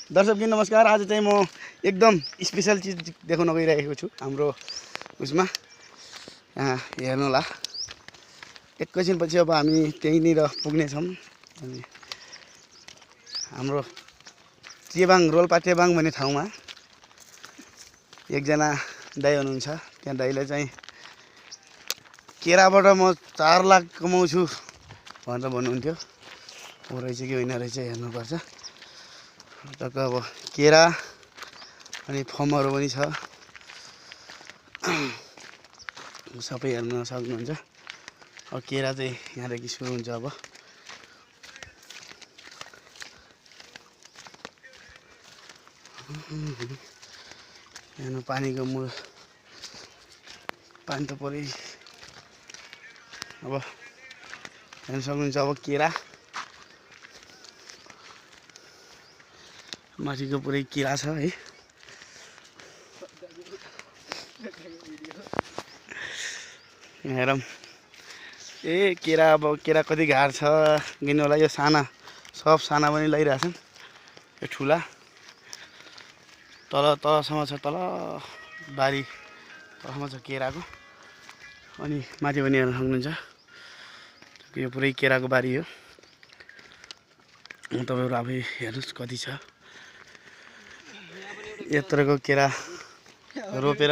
दर्शक नमस्कार। आज चाहिँ म एकदम स्पेशल चीज देखाउन गइरहेको छु हाम्रो उसमा। यहाँ हेर्नु होला, एकैछिनपछि अब हामी त्यहीँनिर पुग्नेछौँ। अनि हाम्रो चेबाङ, रोल्पा चेबाङ भन्ने ठाउँमा एकजना दाइ हुनुहुन्छ। त्यहाँ दाइले चाहिँ केराबाट म 4 लाख कमाउँछु भनेर भन्नुहुन्थ्यो। हो रहेछ कि होइन रहेछ हेर्नुपर्छ। टक्क अब केरा अनि फर्महरू पनि छ, सबै हेर्न सक्नुहुन्छ। अब केरा चाहिँ यहाँदेखि सुरु हुन्छ। अब हेर्नु पानीको मूल, पानी त परै। अब हेर्न सक्नुहुन्छ। अब केरा माथिको पुरै केरा छ है। हेरौँ ए केरा, अब केरा कति गाह्रो छ गिन्नु होला। यो साना, सब साना पनि लगाइरहेछन्। यो ठुला तलसम्म छ, तल बारी तलसम्म छ केराको। अनि माथि पनि हेर्न सक्नुहुन्छ। यो पुरै केराको बारी हो। तपाईँहरू आफै हेर्नुहोस् कति छ। यत्रोको केरा रोपेर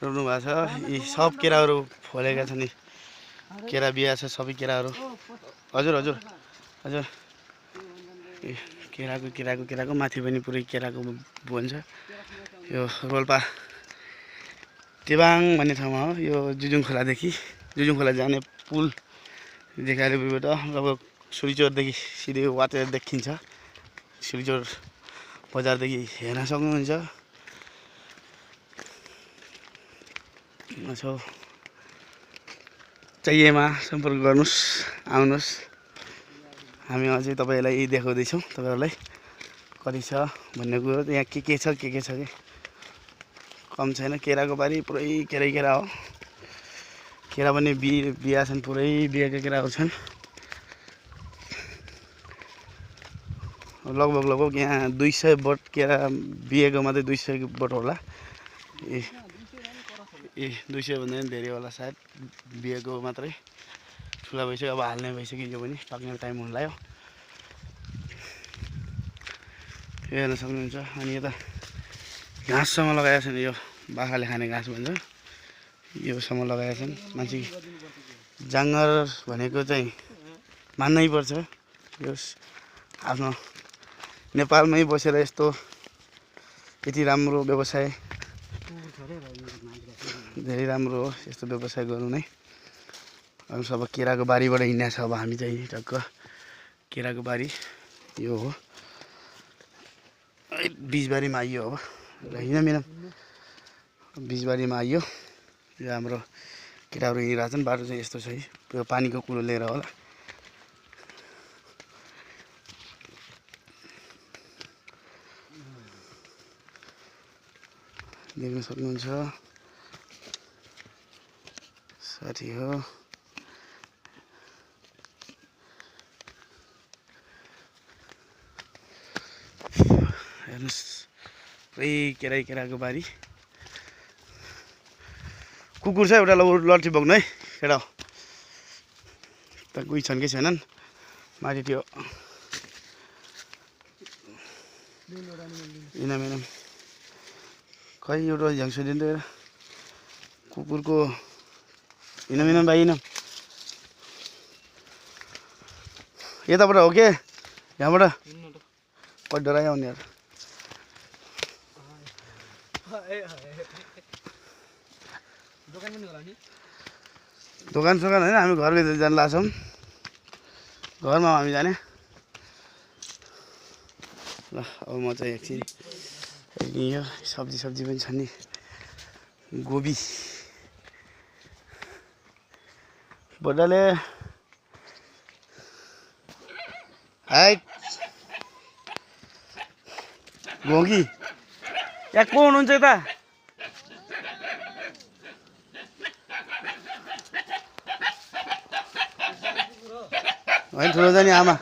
रोप्नु भएको छ। यी सब केराहरू फलेका छन्। केरा बिहा छ सबै केराहरू। हजुर हजुर हजुर केराको माथि पनि पुरै केराको बोन छ। यो रोल्पा टेबाङ भन्ने ठाउँमा हो। यो जुजुङ खोला जाने पुल देखालेबाट अब सुरिचोरदेखि सिधै वाटेर देखिन्छ। सुरिचोर बजारदेखि हेर्न सक्नुहुन्छ। चाहिएमा सम्पर्क गर्नुहोस्, आउनुहोस्। हामी अझै तपाईँलाई देखाउँदैछौँ, तपाईँहरूलाई कति छ भन्ने कुरो। यहाँ के छ के छ कि कम छैन। केराको बारी पुरै केरा हो। केरा पनि बिहा छन्, पुरै बिहाका केराहरू छन्। लगभग यहाँ 200 बोट केरा बिहेको मात्रै 200 बोट होला। ए 200 भन्दा पनि धेरै होला सायद। बिहेको मात्रै ठुला भइसक्यो। अब हाल्ने भइसक्यो। यो पनि पाक्ने टाइम हुन लाग्यो। हेर्न सक्नुहुन्छ। अनि यता घाँससम्म लगाएका छन्। यो बाख्राले खाने घाँस भन्छ, योसम्म लगाएका छन्। मान्छे जाँगर भनेको चाहिँ मान्नै पर्छ। यो आफ्नो नेपालमै बसेर यस्तो यति राम्रो व्यवसाय धेरै राम्रो हो। यस्तो व्यवसाय गर्नु नै। अब सब केराको बारीबाट हिँड्ने छ। अब हामी चाहिँ टक्क केराको बारी यो हो। बिचबारीमा आइयो। अब हिँड्न बिचबारीमा आइयो। यो हाम्रो केटाहरू हिँडिरहेछन्। बाटो चाहिँ यस्तो छ है। यो पानीको कुलो लिएर होला। देख्न सक्नुहुन्छ साथी हो। हेर्नुहोस् पुरै केराको बारी। कुकुर छ एउटा, लट्ठी बोक्नु है केटा। त कोही छन् कि छैनन् माथि त्यो इनाम खै एउटा झ्याङ्सो दिँदै कुकुरको इनाम भाइ इनाम। यताबाट हो के यहाँबाट कति डरायो उनीहरू। दोकान सोकान होइन, हामी घरभित्र जान लाग्छौँ। घरमा हामी जाने ल। अब म चाहिँ एकछिन यो सब्जी पनि छ नि। गोबी बड्डाले हाइट घोगी यहाँ को हुनुहुन्छ यता? होइन ठुलो जाने आमा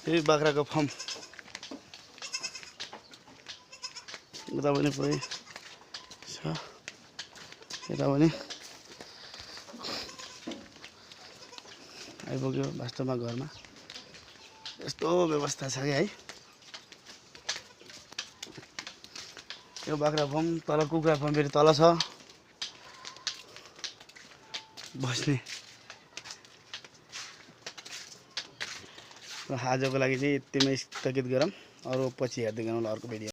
यही बाख्राको फर्म उता पनि पुरै छ यता पनि आइपुग्यो वास्तवमा घरमा यस्तो व्यवस्था छ कि है यो बाख्रा फर्म तल कुखुरा फर्म फेरि तल छ बस्ने र आजको लागि चाहिँ यतिमै स्थगित गरौँ अरू पछि हेर्दै गरौँ अर्को भिडियो